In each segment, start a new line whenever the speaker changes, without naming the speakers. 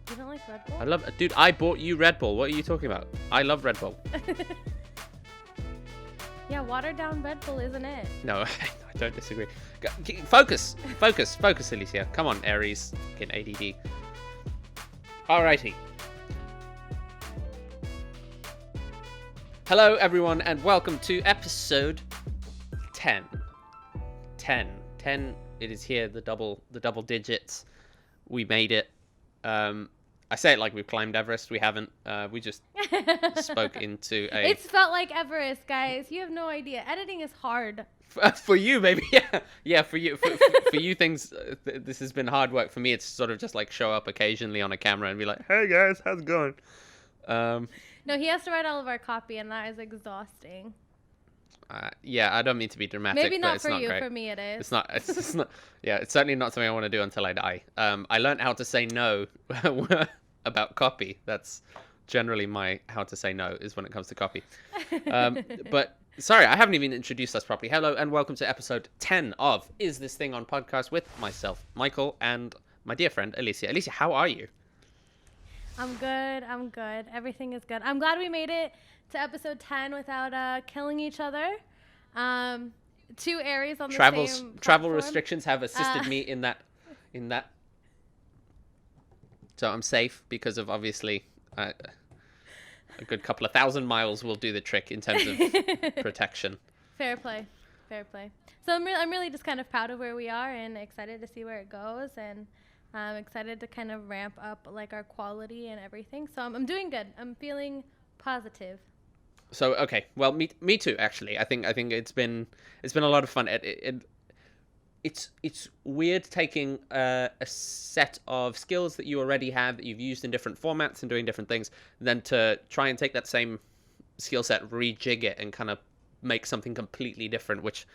You don't like Red Bull?
I love it. Dude, I bought you RedBull. What are you talking about? I love RedBull.
Yeah, watered down Red Bull isn't it?
No, I don't disagree. Focus, Alysia. Come on, Aries. Get ADD. Alrighty. Hello, everyone, and welcome to episode 10. 10. It is here. The double digits. We made it. I say it like we've climbed Everest. We haven't. We just spoke into a...
It's felt like Everest, guys. You have no idea. Editing is hard.
For you, maybe. Yeah. For you, for you, things. This has been hard work. For me, it's sort of just like show up occasionally on a camera and be like, "Hey guys, how's it going?"
No, he has to write all of our copy, and that is exhausting.
Yeah, I don't mean to be dramatic.
Maybe not
but it's
for
not
you.
great.
For me, it is.
It's not. It's not. Yeah, it's certainly not something I want to do until I die. I learned how to say no about copy. That's generally my how to say no is when it comes to copy. But sorry, I haven't even introduced us properly. Hello and welcome to episode 10 of Is This Thing On Podcast with myself, Michael, and my dear friend Alysia. Alysia, how are you?
I'm good. Everything is good. I'm glad we made it to episode 10 without killing each other. Two Aries on the same
Travel
platform.
restrictions have assisted me in that. So I'm safe because of obviously a good couple of 1,000 miles will do the trick in terms of protection.
Fair play. So I'm really just kind of proud of where we are and excited to see where it goes, and I'm excited to kind of ramp up like our quality and everything. So I'm doing good. I'm feeling positive.
So okay, well, me too. Actually, I think it's been a lot of fun. It's weird taking a set of skills that you already have that you've used in different formats and doing different things, then to try and take that same skill set, rejig it, and kind of make something completely different, which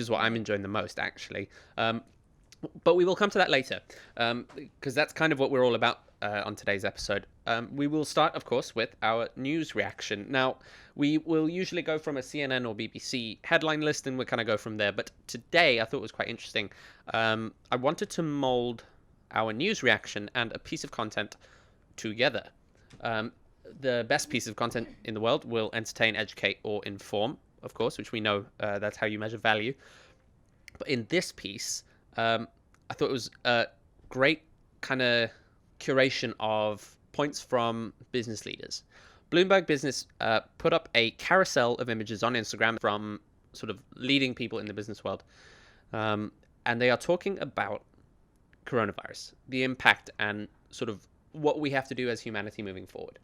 is what I'm enjoying the most, actually. But we will come to that later, because that's kind of what we're all about on today's episode. We will start, of course, with our news reaction. Now, we will usually go from a CNN or BBC headline list, and we'll kind of go from there. But today, I thought it was quite interesting. I wanted to mold our news reaction and a piece of content together. The best piece of content in the world will entertain, educate, or inform, of course, which we know that's how you measure value. But in this piece... I thought it was a great kind of curation of points from business leaders. Bloomberg Business put up a carousel of images on Instagram from sort of leading people in the business world. And they are talking about coronavirus, the impact, and sort of what we have to do as humanity moving forward.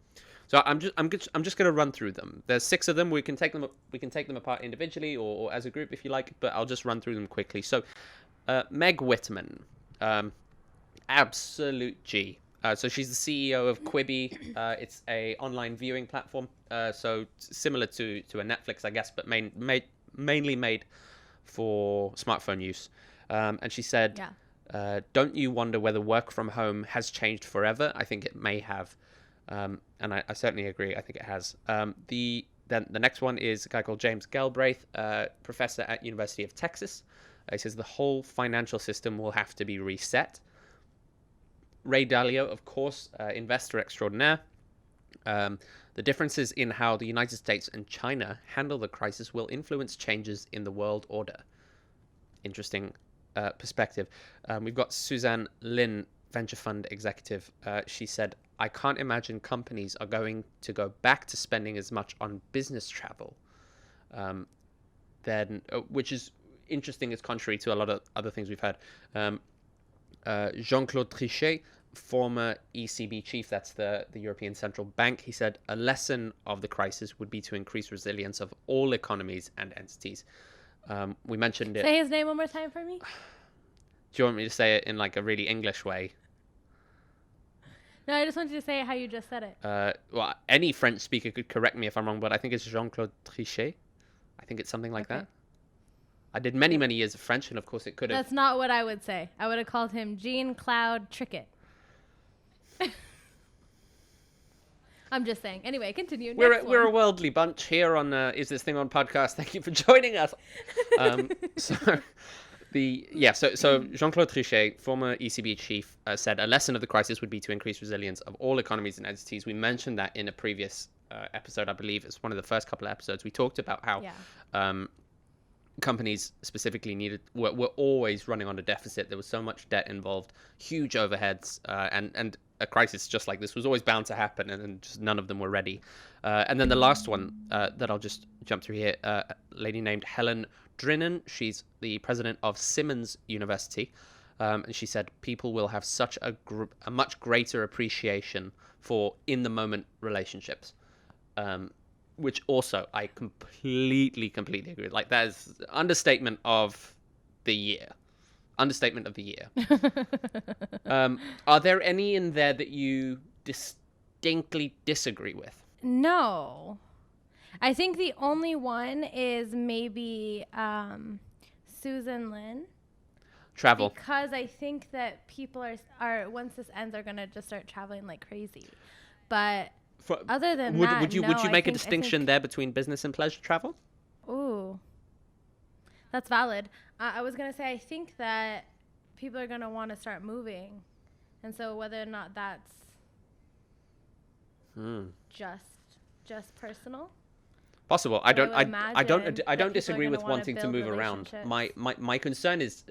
So I'm just going to run through them. There's 6 of them. We can take them apart individually or as a group if you like, but I'll just run through them quickly. So Meg Whitman, absolute G. So she's the CEO of Quibi. It's a online viewing platform, so similar to a Netflix, I guess, but mainly made for smartphone use. And she said, don't you wonder whether work from home has changed forever? I think it may have. And I certainly agree. I think it has. Then the next one is a guy called James Galbraith, professor at University of Texas. He says the whole financial system will have to be reset. Ray Dalio, of course, investor extraordinaire. The differences in how the United States and China handle the crisis will influence changes in the world order. Interesting perspective. We've got Suzanne Lin, venture fund executive. She said, I can't imagine companies are going to go back to spending as much on business travel. Which is interesting. It's contrary to a lot of other things we've had. Jean-Claude Trichet, former ECB chief, that's the European Central Bank, he said a lesson of the crisis would be to increase resilience of all economies and entities. We mentioned it.
Say his name one more time for me.
Do you want me to say it in like a really English way?
No, I just wanted you to say it how you just said it.
Well, any French speaker could correct me if I'm wrong, but I think it's Jean-Claude Trichet. I think it's something like that. I did many years of French, and of course it could have...
That's not what I would say. I would have called him Jean-Claude Trickett. I'm just saying. Anyway, continue.
We're a worldly bunch here on Is This Thing On Podcast. Thank you for joining us. So So Jean-Claude Trichet, former ECB chief, said a lesson of the crisis would be to increase resilience of all economies and entities. We mentioned that in a previous episode, I believe. It's one of the first couple of episodes. We talked about how companies specifically were always running on a deficit. There was so much debt involved, huge overheads, and a crisis just like this was always bound to happen, and just none of them were ready. And then the last one that I'll just jump through here, a lady named Helen Drinnen. She's the president of Simmons University, and she said people will have such a much greater appreciation for in-the-moment relationships, which also I completely agree with. Like, that is understatement of the year. Understatement of the year. Are there any in there that you distinctly disagree with?
No. I think the only one is maybe Susan Lin.
Travel.
Because I think that people are once this ends, are going to just start traveling like crazy. But other than that,
would you make a distinction there between business and pleasure travel?
Ooh. That's valid. I was going to say, I think that people are going to want to start moving. And so whether or not that's just personal.
Possible. I don't disagree with wanting to move around. My concern is,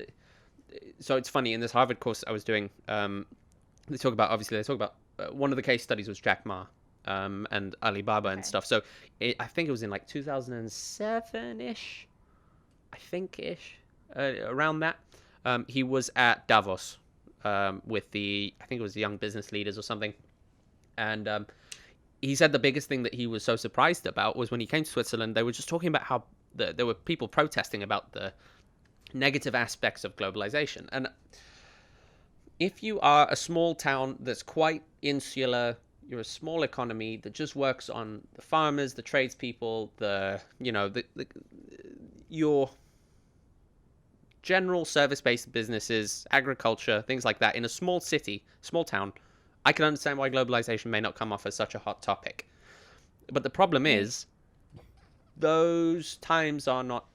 so it's funny, in this Harvard course I was doing, they talk about one of the case studies was Jack Ma, and Alibaba and stuff. So I think it was in like 2007-ish, around that. He was at Davos with I think it was the young business leaders or something. And he said the biggest thing that he was so surprised about was when he came to Switzerland, they were just talking about how there were people protesting about the negative aspects of globalization. And if you are a small town that's quite insular, you're a small economy that just works on the farmers, the tradespeople, your general service-based businesses, agriculture, things like that, in a small city, small town, I can understand why globalization may not come off as such a hot topic. But the problem is, those times are not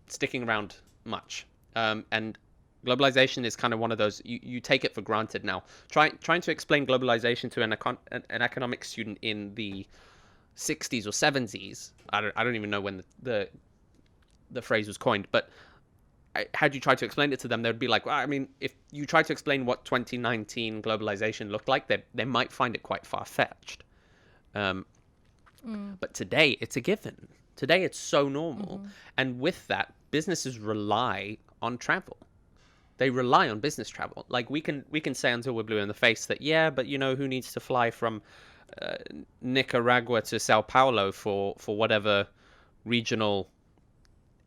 sticking around much. And globalization is kind of one of those, you take it for granted now. Trying to explain globalization to an economics student in the 60s or 70s, I don't even know when the phrase was coined, but had you tried to explain it to them, they'd be like, well, I mean, if you try to explain what 2019 globalization looked like, they might find it quite far-fetched. But today, it's a given. Today, it's so normal. Mm-hmm. And with that, businesses rely on travel. They rely on business travel. Like, we can say until we're blue in the face that, yeah, but who needs to fly from Nicaragua to Sao Paulo for whatever regional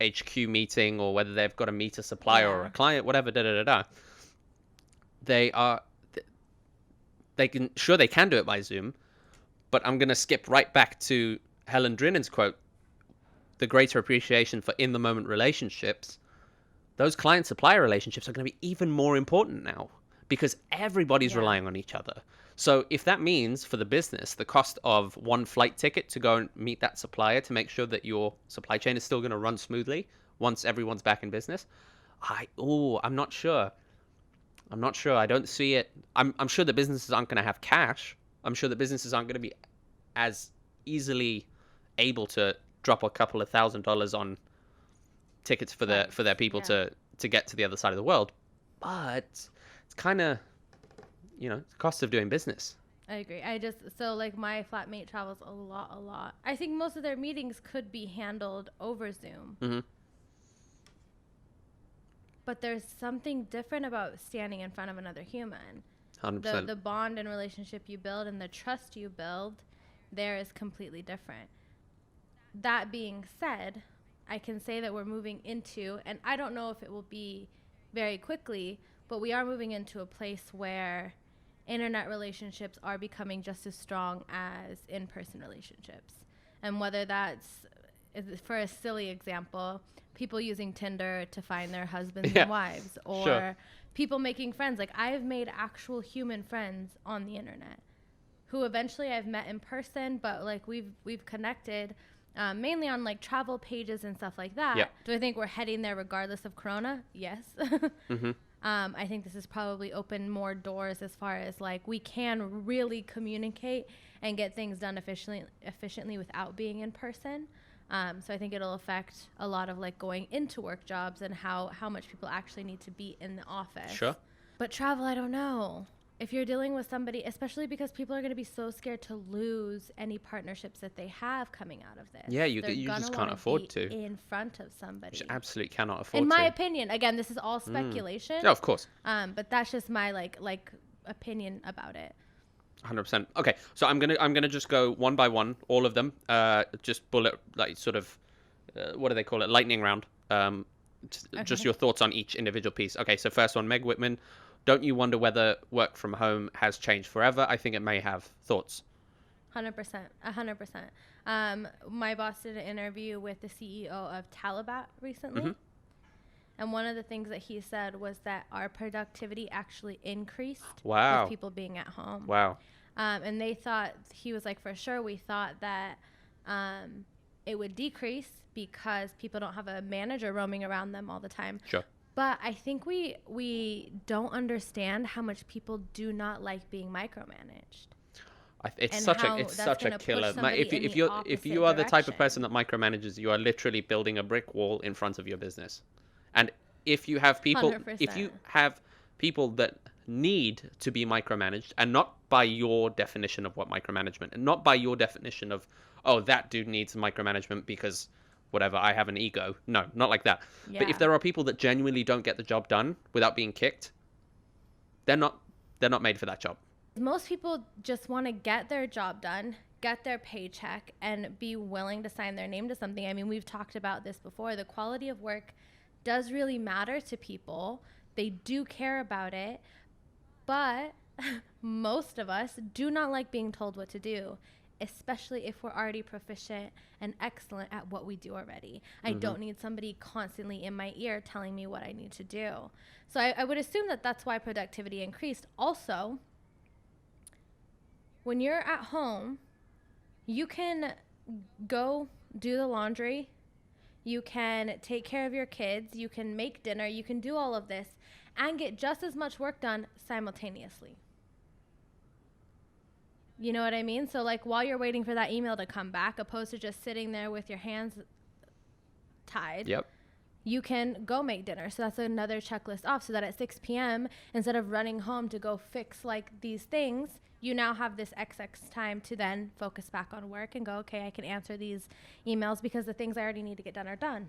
HQ meeting, or whether they've got to meet a supplier or a client, whatever, they can do it by Zoom, but I'm going to skip right back to Helen Drinnen's quote, the greater appreciation for in-the-moment relationships. Those client-supplier relationships are going to be even more important now because everybody's relying on each other. So if that means for the business, the cost of one flight ticket to go and meet that supplier to make sure that your supply chain is still going to run smoothly once everyone's back in business, I'm not sure. I don't see it. I'm sure the businesses aren't going to have cash. I'm sure the businesses aren't going to be as easily able to drop a couple of $1,000s on tickets for their people to get to the other side of the world. But it's kind of, the cost of doing business.
I agree. My flatmate travels a lot. I think most of their meetings could be handled over Zoom. Mm-hmm. But there's something different about standing in front of another human.
100%.
The bond and relationship you build and the trust you build there is completely different. That being said, I can say that we're moving into, and I don't know if it will be very quickly, but we are moving into a place where internet relationships are becoming just as strong as in-person relationships. And whether that's, for a silly example, people using Tinder to find their husbands and wives, or people making friends. Like, I've made actual human friends on the internet who eventually I've met in person, but like we've connected mainly on like travel pages and stuff like that.
Yep.
Do I think we're heading there regardless of Corona? Yes.
Mm-hmm.
I think this has probably opened more doors as far as like we can really communicate and get things done efficiently without being in person. So I think it'll affect a lot of like going into work jobs and how much people actually need to be in the office.
Sure.
But travel, I don't know. If you're dealing with somebody, especially because people are going to be so scared to lose any partnerships that they have coming out of this.
Yeah, you
They're
just
gonna
can't
wanna
afford
be
to.
in front of somebody.
You absolutely cannot afford to.
In my opinion, again, this is all speculation.
Yeah, of course.
But that's just my like opinion about it.
100%. Okay, so I'm gonna just go one by one, all of them. Just bullet like sort of, what do they call it? Lightning round. Just your thoughts on each individual piece. Okay, so first one, Meg Whitman. Don't you wonder whether work from home has changed forever? I think it may have. Thoughts?
100%. 100%. My boss did an interview with the CEO of Talabat recently.
Mm-hmm.
And one of the things that he said was that our productivity actually increased
Wow.
with people being at home.
Wow.
And they thought, he was like, for sure, we thought that it would decrease because people don't have a manager roaming around them all the time.
Sure.
But I think we don't understand how much people do not like being micromanaged.
It's
And
such a killer.
somebody in
If
the
you
opposite
are the type of
direction.
person that micromanages, you are literally building a brick wall in front of your business. And if you have people, if you
100%.
have people that need to be micromanaged, and not by your definition of what micromanagement, and not by your definition of, oh, that dude needs micromanagement because whatever, I have an ego. No, not like that. But
Yeah.
if there are people that genuinely don't get the job done without being kicked, they're not made for that job.
Most people just want to get their job done, get their paycheck, and be willing to sign their name to something. I mean, we've talked about this before. The quality of work does really matter to people. They do care about it, but most of us do not like being told what to do, especially if we're already proficient and excellent at what we do already. I don't need somebody constantly in my ear telling me what I need to do. So I would assume that that's why productivity increased. Also, when you're at home, you can go do the laundry, you can take care of your kids, you can make dinner, you can do all of this and get just as much work done simultaneously. You know what I mean? So like while you're waiting for that email to come back, opposed to just sitting there with your hands tied,
Yep.
you can go make dinner. So that's another checklist off, so that at 6 p.m., instead of running home to go fix like these things, you now have this XX time to then focus back on work and go, okay, I can answer these emails because the things I already need to get done are done.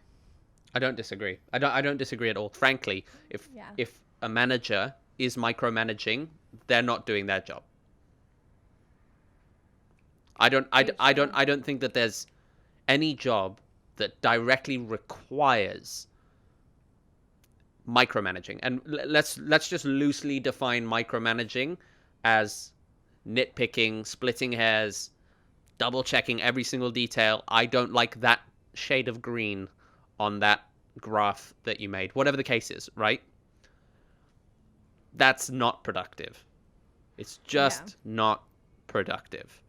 I don't disagree. I don't disagree at all. Frankly, if a manager is micromanaging, they're not doing their job. I don't think that there's any job that directly requires micromanaging. And let's just loosely define micromanaging as nitpicking, splitting hairs, double checking every single detail. I don't like that shade of green on that graph that you made, whatever the case is, right? That's not productive. It's just not productive.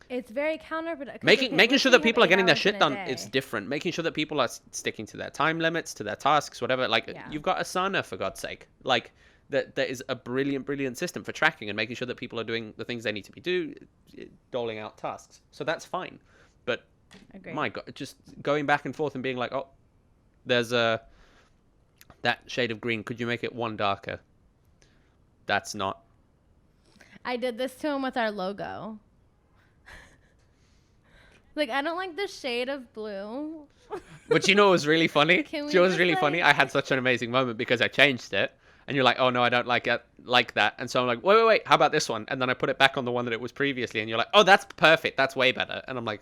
It's very counterproductive.
Making sure that people are getting their shit done, it's different. Making sure that people are sticking to their time limits, to their tasks, whatever. Like, you've got Asana, for God's sake. Like, that there is a brilliant system for tracking and making sure that people are doing the things they need to be doling out tasks. So that's fine. But, my God, just going back and forth and being like, oh, there's that shade of green. Could you make it one darker? That's not.
I did this to him with our logo. Like, I don't like the shade of blue.
But you know what was really funny?
Can we
You know what was
just,
really
like-
funny? I had such an amazing moment because I changed it. And you're like, oh, no, I don't like it like that. And so I'm like, wait, how about this one? And then I put it back on the one that it was previously. And you're like, oh, that's perfect. That's way better. And I'm like,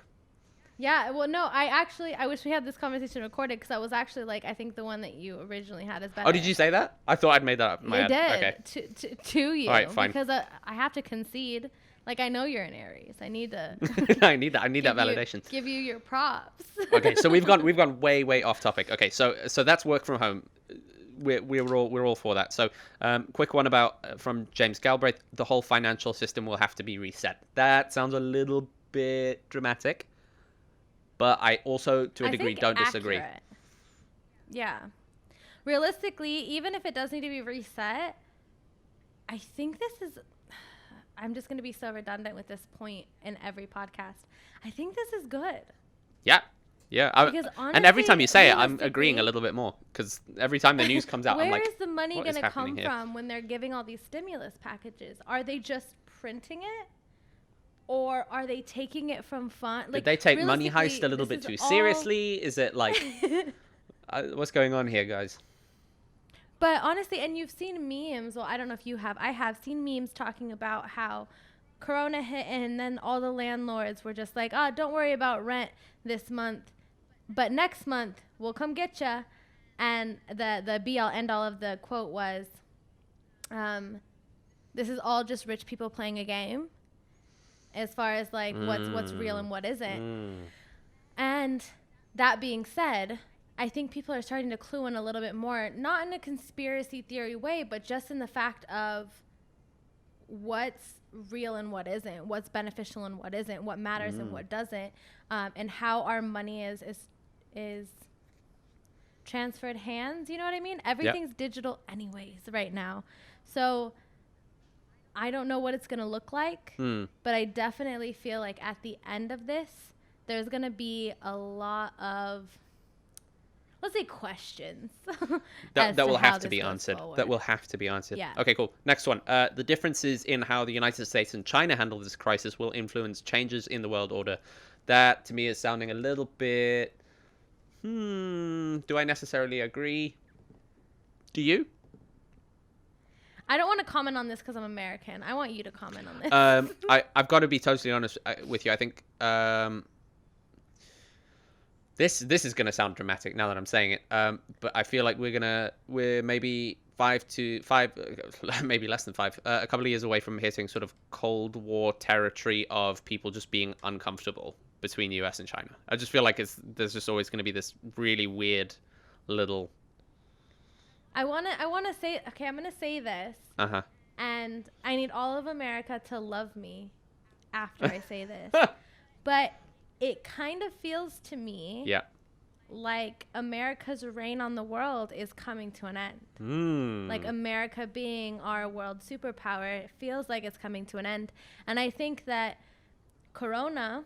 Yeah, well, no, I wish we had this conversation recorded because I was actually like, I think the one that you originally had is better.
oh, did you say that? I thought I'd made that up in my
I
head.
did
Okay.
to you.
All right, fine.
Because I have to concede. Like, I know you're an Aries. I need to.
I need that validation.
Give you your props.
Okay, so we've gone way off topic. Okay, so that's work from home. We're all for that. So quick one about from James Galbraith: the whole financial system will have to be reset. That sounds a little bit dramatic. but I also, to a
I
degree,
think
don't disagree.
accurate. Yeah. Realistically, even if it does need to be reset, I think this is, I'm just going to be so redundant with this point in every podcast. I think this is good.
Yeah. Yeah.
Because honestly,
and every time you say it, I'm agreeing a little bit more, because every time the news comes out, I'm like,
where is the money
what
going
is
to come
happening here?
from when they're giving all these stimulus packages? Are they just printing it? Or are they taking it from fund?
Did they take Money Heist a little bit too seriously? Is it like, what's going on here, guys?
But honestly, and you've seen memes. Well, I don't know if you have. I have seen memes talking about how Corona hit and then all the landlords were just like, oh, don't worry about rent this month. But next month, we'll come get ya. And the be-all, end-all of the quote was, this is all just rich people playing a game. As far as like what's real and what isn't. And that being said, I think people are starting to clue in a little bit more, not in a conspiracy theory way, but just in the fact of what's real and what isn't, what's beneficial and what isn't, what matters and what doesn't, and how our money is transferred hands. You know what I mean? Everything's digital anyways right now. So I don't know what it's going to look like, but I definitely feel like at the end of this, there's going to be a lot of, let's say, questions.
that will have to be answered. That will have to be answered.
Yeah.
Okay, cool. Next one. The differences in how the United States and China handle this crisis will influence changes in the world order. That, to me, is sounding a little bit, do I necessarily agree? Do you?
I don't want to comment on this because I'm American. I want you to comment on this.
I've got to be totally honest with you. I think this is going to sound dramatic now that I'm saying it. But I feel like we're maybe 5 to 5, maybe less than 5, a couple of years away from hitting sort of Cold War territory of people just being uncomfortable between the US and China. I just feel like there's just always going to be this really weird little.
I want to say, okay, I'm going to say this.
Uh-huh.
And I need all of America to love me after I say this. But it kind of feels to me like America's reign on the world is coming to an end. Like America being our world superpower, it feels like it's coming to an end. And I think that Corona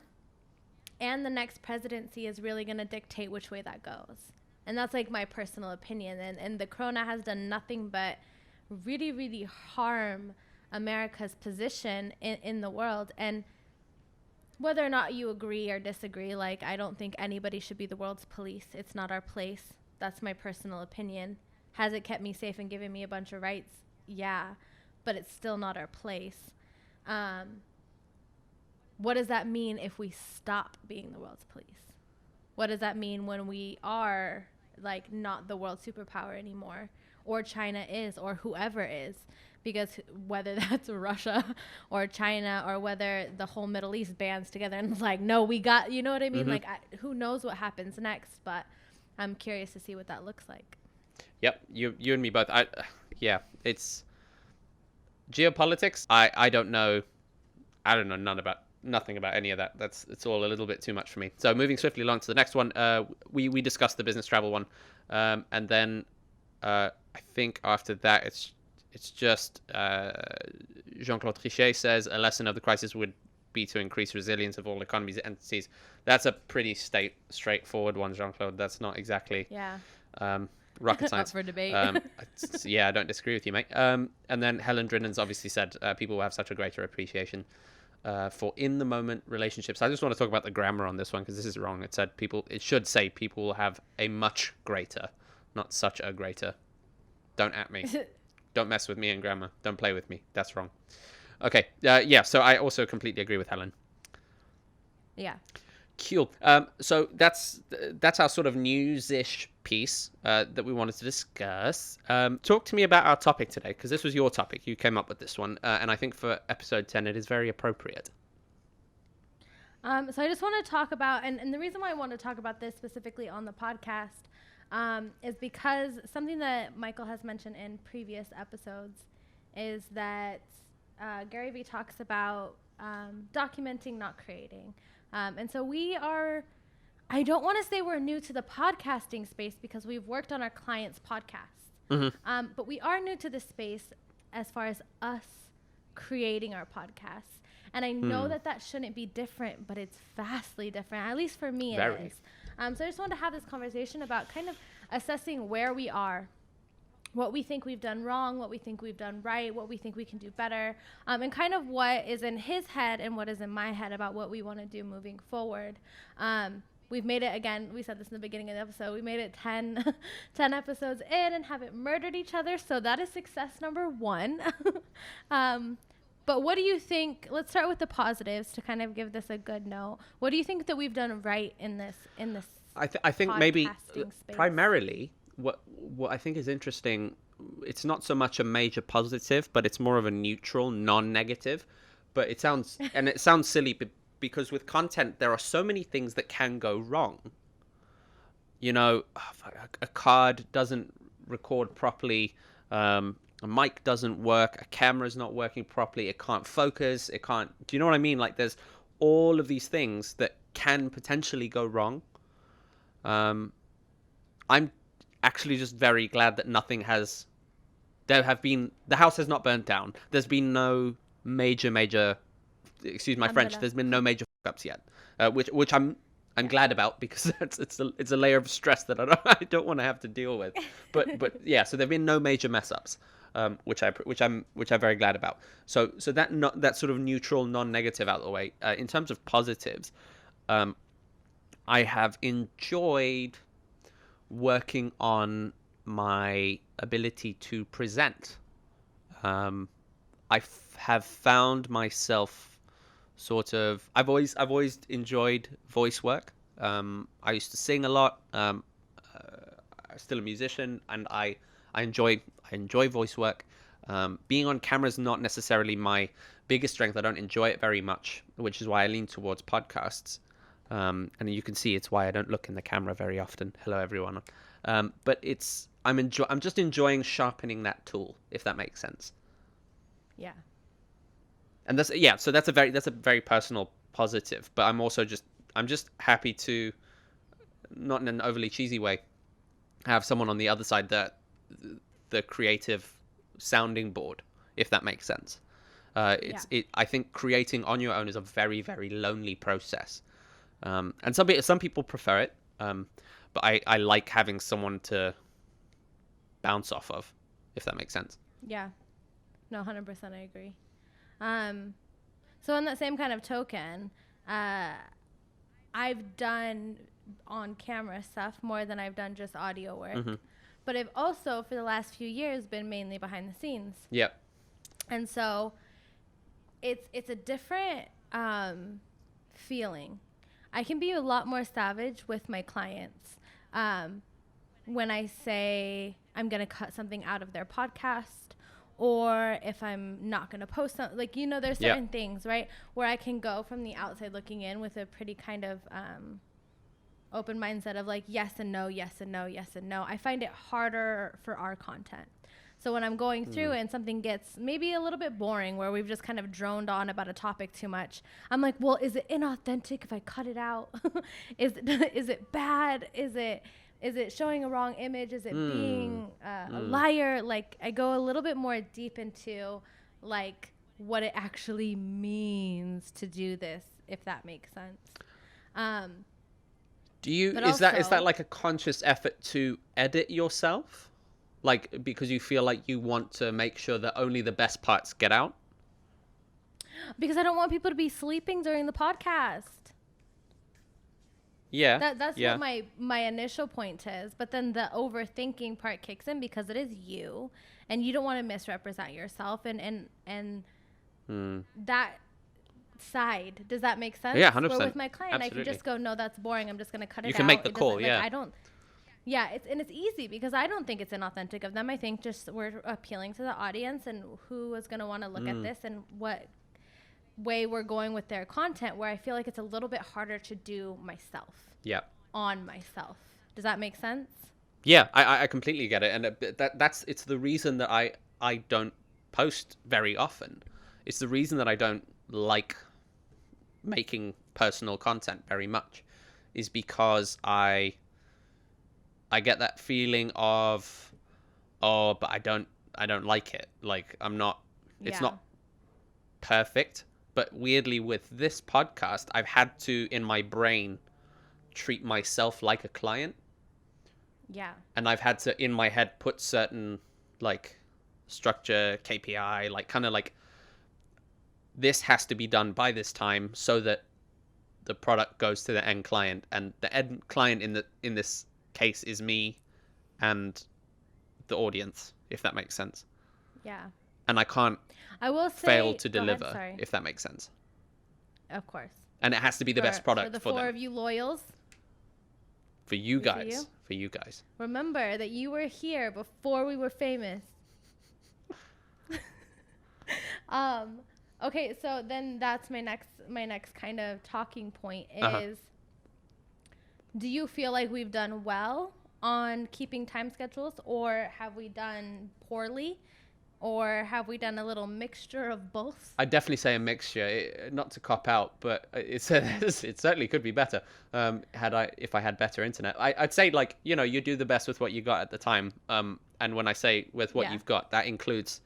and the next presidency is really going to dictate which way that goes. And that's like my personal opinion. And the Corona has done nothing but really, really harm America's position in the world. And whether or not you agree or disagree, like, I don't think anybody should be the world's police. It's not our place. That's my personal opinion. Has it kept me safe and given me a bunch of rights? Yeah. But it's still not our place. What does that mean if we stop being the world's police? What does that mean when we are, like, not the world superpower anymore? Or China is, or whoever is? Because whether that's Russia or China or whether the whole Middle East bands together and it's like, no, we got, you know what I mean? Like, who knows what happens next? But I'm curious to see what that looks like.
Yep, you and me both. It's geopolitics. I don't know. I don't know nothing about any of that. It's all a little bit too much for me. So moving swiftly along to the next one. We discussed the business travel one, and then I think after that it's just Jean-Claude Trichet says a lesson of the crisis would be to increase resilience of all economies and entities. That's a pretty straightforward one, Jean-Claude. That's not exactly rocket science.
Up for debate.
I don't disagree with you, mate. And then Helen Drinnan's obviously said people will have such a greater appreciation for in-the-moment relationships. I just want to talk about the grammar on this one because this is wrong. It should say people will have a much greater, not such a greater. Don't at me. Don't mess with me and grammar. Don't play with me. That's wrong. Okay. So I also completely agree with Helen.
Yeah.
Cool. So that's our sort of news-ish piece that we wanted to discuss. Talk to me about our topic today, because this was your topic. You came up with this one, and I think for episode 10 it is very appropriate.
So I just want to talk about, and the reason why I want to talk about this specifically on the podcast is because something that Michael has mentioned in previous episodes is that Gary Vee talks about documenting, not creating. And so we are I don't want to say we're new to the podcasting space because we've worked on our clients' podcasts. But we are new to the space as far as us creating our podcasts. And I know that shouldn't be different, but it's vastly different. At least for me, it is. So I just wanted to have this conversation about kind of assessing where we are, what we think we've done wrong, what we think we've done right, what we think we can do better, and kind of what is in his head and what is in my head about what we want to do moving forward. We've made it, again, we said this in the beginning of the episode, we made it 10 episodes in and haven't murdered each other, so that is success number 1. But what do you think, let's start with the positives to kind of give this a good note. What do you think that we've done right in this
I think maybe
space?
primarily what I think is interesting, it's not so much a major positive, but it's more of a neutral, non-negative. But it sounds silly, because with content, there are so many things that can go wrong. You know, a card doesn't record properly, a mic doesn't work, a camera's not working properly, it can't focus, it can't... Do you know what I mean? Like, there's all of these things that can potentially go wrong. I'm actually just very glad that nothing has... The house has not burnt down. There's been no major... Excuse my French. There's been no major fuck-ups yet, which I'm glad about, because it's a layer of stress that I don't want to have to deal with. But yeah, so there've been no major mess ups, which I'm very glad about. So that sort of neutral, non-negative out of the way. In terms of positives, I have enjoyed working on my ability to present. Have found myself sort of... I've always enjoyed voice work. I used to sing a lot. I'm still a musician, and I enjoy voice work. Being on camera is not necessarily my biggest strength. I don't enjoy it very much, which is why I lean towards podcasts. And you can see it's why I don't look in the camera very often. Hello, everyone. But I'm just enjoying sharpening that tool, if that makes sense.
Yeah.
And so that's a very personal positive. But I'm just happy to, not in an overly cheesy way, have someone on the other side, the creative sounding board, if that makes sense. I think creating on your own is a very, very lonely process. And some people prefer it, but I like having someone to bounce off of, if that makes sense.
Yeah, no, 100% I agree. So on that same kind of token, I've done on camera stuff more than I've done just audio work, but I've also for the last few years been mainly behind the scenes.
Yep.
And so it's a different feeling. I can be a lot more savage with my clients when I say I'm going to cut something out of their podcast, or if I'm not going to post something. Like, there's certain things, right, where I can go from the outside looking in with a pretty kind of open mindset of like yes and no, yes and no, yes and no. I find it harder for our content. So when I'm going through and something gets maybe a little bit boring, where we've just kind of droned on about a topic too much, I'm like, well, is it inauthentic if I cut it out? Is it bad? Is it showing a wrong image? Is it being a liar? Like, I go a little bit more deep into like what it actually means to do this, if that makes sense.
Is that like a conscious effort to edit yourself? Like, because you feel like you want to make sure that only the best parts get out?
Because I don't want people to be sleeping during the podcast.
Yeah.
That's what my initial point is. But then the overthinking part kicks in, because it is you, and you don't want to misrepresent yourself, and that side. Does that make sense?
Yeah, 100%.
Where with my client,
Absolutely.
I can just go, no, that's boring. I'm just going to cut it out.
You can make the call, yeah.
I don't. Yeah, it's easy, because I don't think it's inauthentic of them. I think just we're appealing to the audience and who is going to want to look at this and what way we're going with their content, where I feel like it's a little bit harder to do myself.
Yeah.
On myself. Does that make sense?
Yeah, I completely get it. And it's the reason that I don't post very often. It's the reason that I don't like making personal content very much. is because I get that feeling of, oh, but I don't like it. Like I'm not, it's
Yeah.
not perfect. But weirdly, with this podcast, I've had to, in my brain, treat myself like a client.
Yeah.
And I've had to, in my head, put certain, like, structure, KPI, like, kind of like, this has to be done by this time so that the product goes to the end client. And the end client in this case is me and the audience, if that makes sense.
Yeah.
And I can't
I will
fail
say,
to
go ahead,
deliver,
sorry.
if that makes sense.
Of course.
And it has to be the best product
for the
for
four
them.
of you loyals.
For you
For
guys.
you?
For you guys.
Remember that you were here before we were famous. Okay, so then that's my next kind of talking point is, do you feel like we've done well on keeping time schedules, or have we done poorly, or have we done a little mixture of both?
I'd definitely say a mixture, not to cop out, but it certainly could be better. If I had better internet, I'd say, like, you know, you do the best with what you got at the time. And when I say with what
Yeah.
you've got, that includes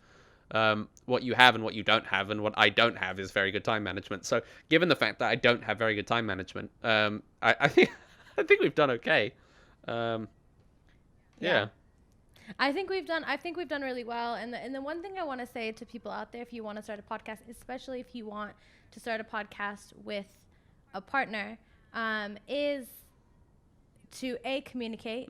what you have and what you don't have, and what I don't have is very good time management. So given the fact that I don't have very good time management, I think I think we've done okay. Yeah.
I think we've done really well. And the one thing I want to say to people out there, if you want to start a podcast, especially if you want to start a podcast with a partner, is to communicate.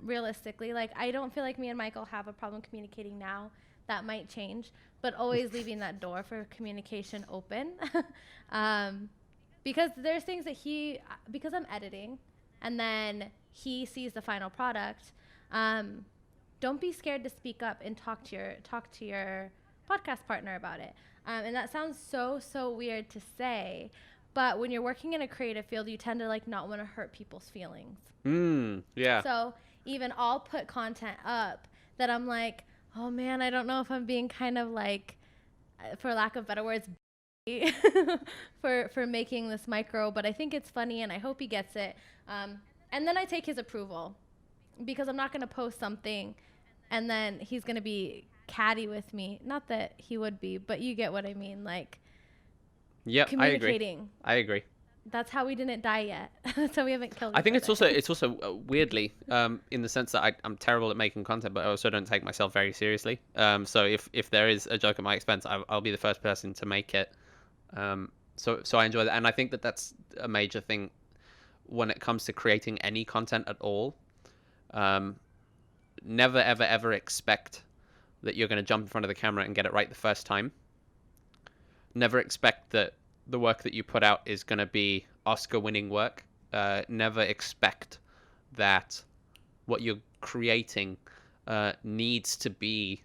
Realistically, like, I don't feel like me and Michael have a problem communicating now. That might change, but always leaving that door for communication open. Because there's things that because I'm editing and then he sees the final product. Don't be scared to speak up and talk to your podcast partner about it. And that sounds so weird to say, but when you're working in a creative field, you tend to, like, not want to hurt people's feelings.
Yeah.
So even I'll put content up that I'm like, oh man, I don't know if I'm being kind of, like, for lack of better words, for making this micro, but I think it's funny and I hope he gets it. And then I take his approval, because I'm not going to post something and then he's going to be catty with me. Not that he would be, but you get what I mean. Like,
Yep,
communicating.
I agree.
That's how we didn't die yet. That's how we haven't killed
I think
each other.
it's also weirdly, in the sense that I'm terrible at making content, but I also don't take myself very seriously. So if there is a joke at my expense, I'll be the first person to make it. So I enjoy that, and I think that that's a major thing when it comes to creating any content at all. Never ever expect that you're going to jump in front of the camera and get it right the first time. Never expect that the work that you put out is going to be Oscar-winning work. Never expect that what you're creating needs to be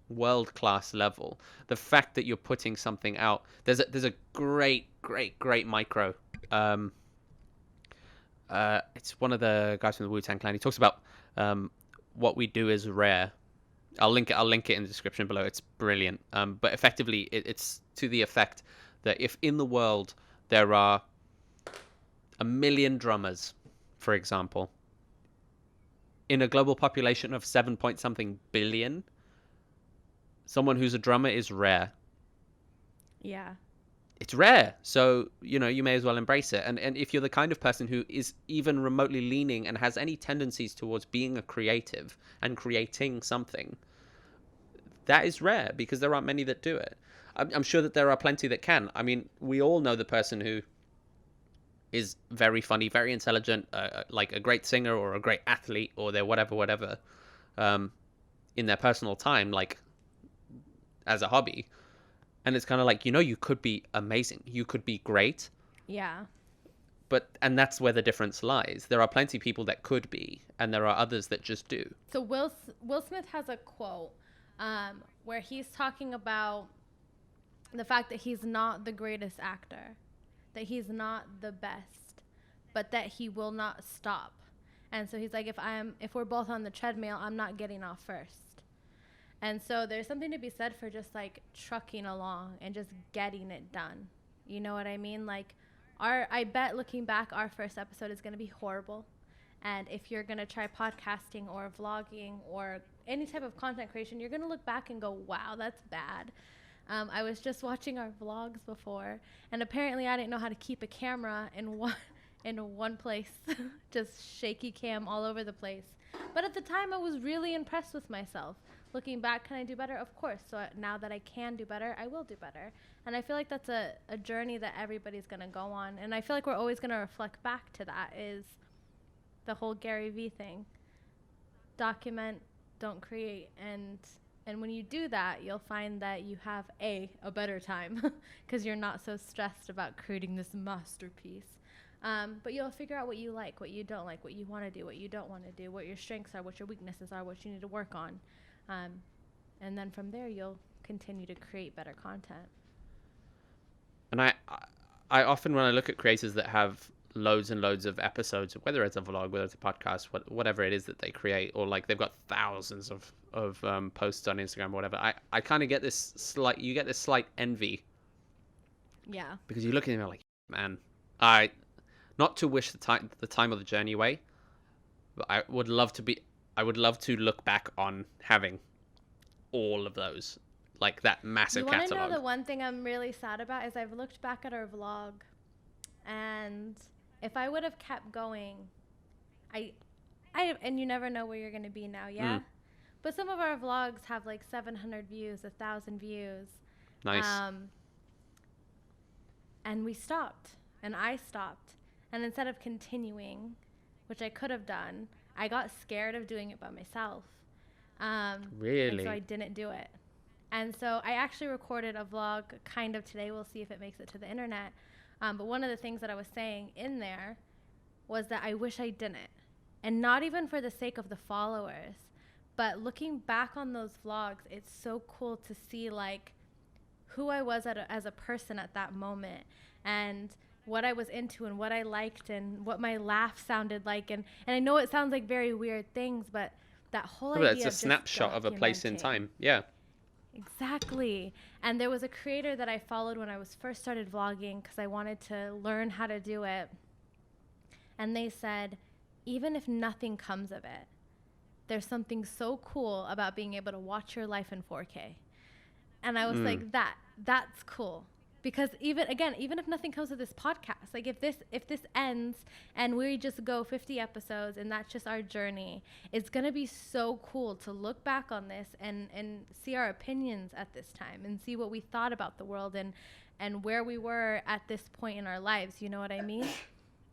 world-class level. The fact that you're putting something out, there's a great micro. It's one of the guys from the Wu-Tang Clan. He talks about what we do is rare. I'll link it in the description below. It's brilliant. But effectively, it's to the effect that if in the world there are 1 million drummers, for example, in a global population of 7 point something billion, someone who's a drummer is rare.
Yeah.
It's rare, so you may as well embrace it. And if you're the kind of person who is even remotely leaning and has any tendencies towards being a creative and creating something, that is rare, because there aren't many that do it. I'm sure that there are plenty that can. I mean, we all know the person who is very funny, very intelligent, like a great singer or a great athlete, or they're whatever, in their personal time, like as a hobby. And it's kind of like, you could be amazing. You could be great.
Yeah.
And that's where the difference lies. There are plenty of people that could be, and there are others that just do.
So Will Smith has a quote where he's talking about the fact that he's not the greatest actor, that he's not the best, but that he will not stop. And so he's like, if we're both on the treadmill, I'm not getting off first. And so there's something to be said for just, like, trucking along and just getting it done. You know what I mean? Like, I bet looking back, our first episode is going to be horrible. And if you're going to try podcasting or vlogging or any type of content creation, you're going to look back and go, wow, that's bad. I was just watching our vlogs before, and apparently I didn't know how to keep a camera in one place, just shaky cam all over the place. But at the time, I was really impressed with myself. Looking back, can I do better? Of course. So now that I can do better, I will do better. And I feel like that's a journey that everybody's going to go on. And I feel like we're always going to reflect back to that, is the whole Gary Vee thing. Document, don't create. And when you do that, you'll find that you have a better time because you're not so stressed about creating this masterpiece. But you'll figure out what you like, what you don't like, what you want to do, what you don't want to do, what your strengths are, what your weaknesses are, what you need to work on. And then from there, you'll continue to create better content.
And I often, when I look at creators that have loads and loads of episodes, whether it's a vlog, whether it's a podcast, whatever it is that they create, or like they've got thousands of posts on Instagram or whatever, I kind of get this slight envy.
Yeah.
Because you look at them like, man, not to wish the time of the journey away, but I would love to look back on having all of those, like that massive catalog.
You want to know the one thing I'm really sad about is I've looked back at our vlog, and if I would have kept going, and you never know where you're going to be now, yeah? But some of our vlogs have like 700 views, 1,000 views.
Nice.
And we stopped, and I stopped. And instead of continuing, which I could have done, I got scared of doing it by myself.
Really?
And so I didn't do it. And so I actually recorded a vlog kind of today. We'll see if it makes it to the internet. But one of the things that I was saying in there was that I wish I didn't. And not even for the sake of the followers, but looking back on those vlogs, it's so cool to see like who I was as a person at that moment, and what I was into and what I liked and what my laugh sounded like. And I know it sounds like very weird things, but that whole idea
it's a snapshot of a place in time. Yeah.
Exactly. And there was a creator that I followed when I was first started vlogging because I wanted to learn how to do it. And they said, even if nothing comes of it, there's something so cool about being able to watch your life in 4K. And I was like, that's cool. Because even if nothing comes of this podcast, like if this ends and we just go 50 episodes and that's just our journey, it's going to be so cool to look back on this and see our opinions at this time and see what we thought about the world and where we were at this point in our lives. You know what I mean?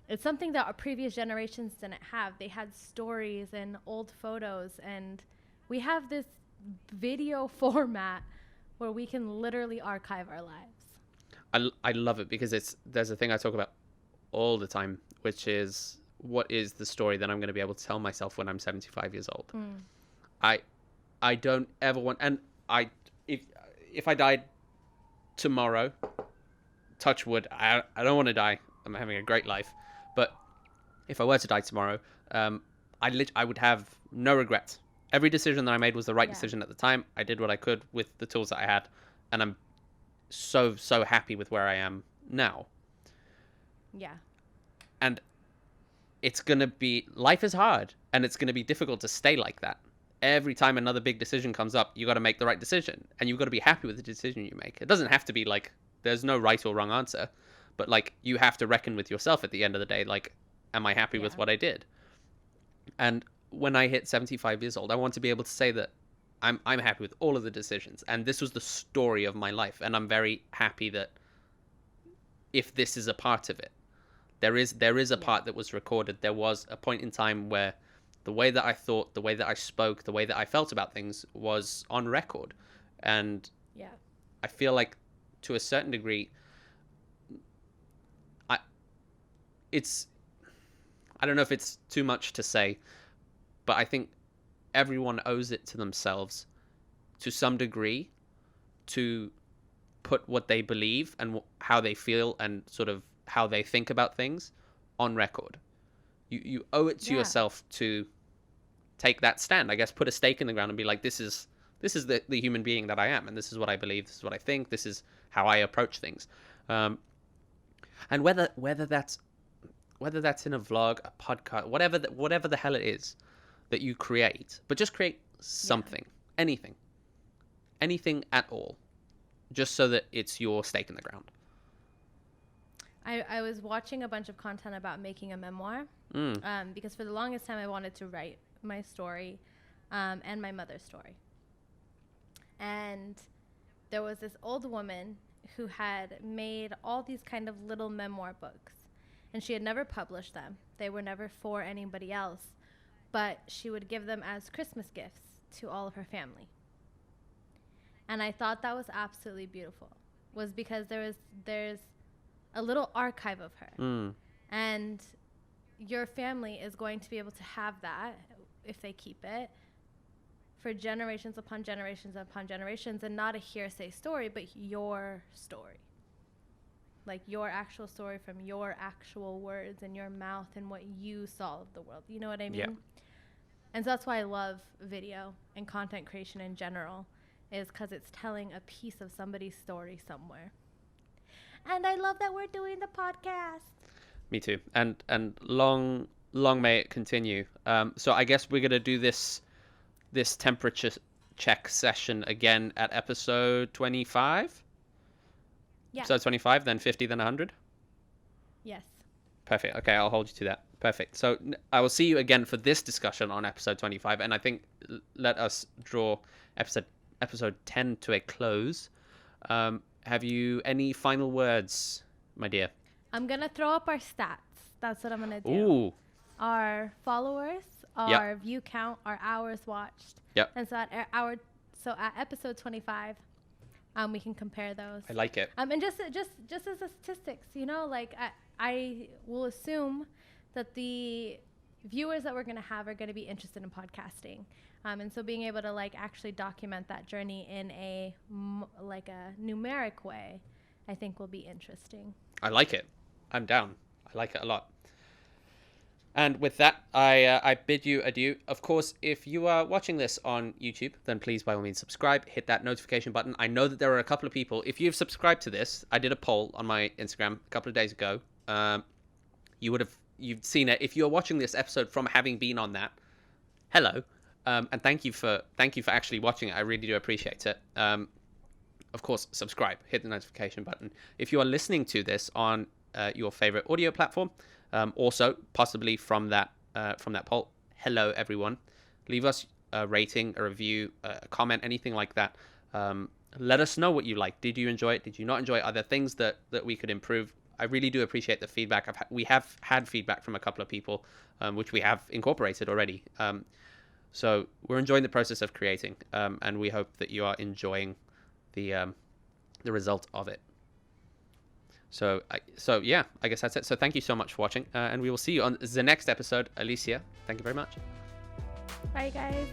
It's something that our previous generations didn't have. They had stories and old photos, and we have this video format where we can literally archive our lives.
I love it because there's a thing I talk about all the time, which is what is the story that I'm going to be able to tell myself when I'm 75 years old. I don't ever want, and if I died tomorrow, touch wood, I don't want to die. I'm having a great life, but if I were to die tomorrow, I would have no regrets. Every decision that I made was the right decision at the time. I did what I could with the tools that I had, and I'm so happy with where I am now.
Yeah.
And it's going to be, life is hard, and it's going to be difficult to stay like that. Every time another big decision comes up, you got to make the right decision, and you've got to be happy with the decision you make. It doesn't have to be like, there's no right or wrong answer, but like, you have to reckon with yourself at the end of the day. Like, am I happy with what I did? And when I hit 75 years old, I want to be able to say that I'm happy with all of the decisions, and this was the story of my life, and I'm very happy that if this is a part of it, there is a part that was recorded. There was a point in time where the way that I thought, the way that I spoke, the way that I felt about things was on record, and I feel like to a certain degree, I don't know if it's too much to say, but I think everyone owes it to themselves to some degree to put what they believe and how they feel and sort of how they think about things on record. You owe it to yourself to take that stand, I guess, put a stake in the ground and be like, this is the human being that I am, and this is what I believe, this is what I think, this is how I approach things. And whether that's in a vlog, a podcast, whatever the hell it is that you create, but just create something, anything at all, just so that it's your stake in the ground.
I was watching a bunch of content about making a memoir, because for the longest time I wanted to write my story, and my mother's story. And there was this old woman who had made all these kind of little memoir books, and she had never published them. They were never for anybody else, but she would give them as Christmas gifts to all of her family. And I thought that was absolutely beautiful, was because there's a little archive of her. And your family is going to be able to have that, if they keep it, for generations upon generations upon generations, and not a hearsay story, but your story. Like your actual story from your actual words and your mouth and what you saw of the world. You know what I mean?
Yeah.
And so that's why I love video and content creation in general, is because it's telling a piece of somebody's story somewhere. And I love that we're doing the podcast.
Me too. And long may it continue. So I guess we're gonna do this temperature check session again at episode 25.
Yeah.
Episode 25, then 50, then 100.
Yes.
Perfect. Okay, I'll hold you to that. Perfect. So I will see you again for this discussion on episode 25, and I think let us draw episode 10 to a close. Have you any final words, my dear?
I'm going to throw up our stats. That's what I'm going to do.
Ooh.
Our followers, our view count, our hours watched.
Yep.
And so at episode 25, we can compare those.
I like it.
And just as a statistics, like I will assume that the viewers that we're going to have are going to be interested in podcasting. And so being able to actually document that journey in a numeric way, I think will be interesting.
I like it. I'm down. I like it a lot. And with that, I bid you adieu. Of course, if you are watching this on YouTube, then please, by all means, subscribe. Hit that notification button. I know that there are a couple of people. If you've subscribed to this, I did a poll on my Instagram a couple of days ago. You've seen it. If you're watching this episode from having been on that, hello, and thank you for actually watching it. I really do appreciate it. Of course, subscribe. Hit the notification button. If you are listening to this on your favorite audio platform, also possibly from that poll, hello everyone. Leave us a rating, a review, a comment, anything like that. Let us know what you like. Did you enjoy it? Did you not enjoy it? Are there things that we could improve? I really do appreciate the feedback. We have had feedback from a couple of people, which we have incorporated already. So we're enjoying the process of creating, and we hope that you are enjoying the result of it. So yeah, I guess that's it. So thank you so much for watching, and we will see you on the next episode. Alysia, thank you very much.
Bye, guys.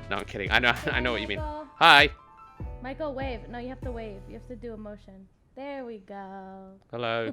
No, I'm kidding. I know what you mean.
Michael.
Hi.
Michael, wave. No, you have to wave. You have to do a motion. There we go.
Hello.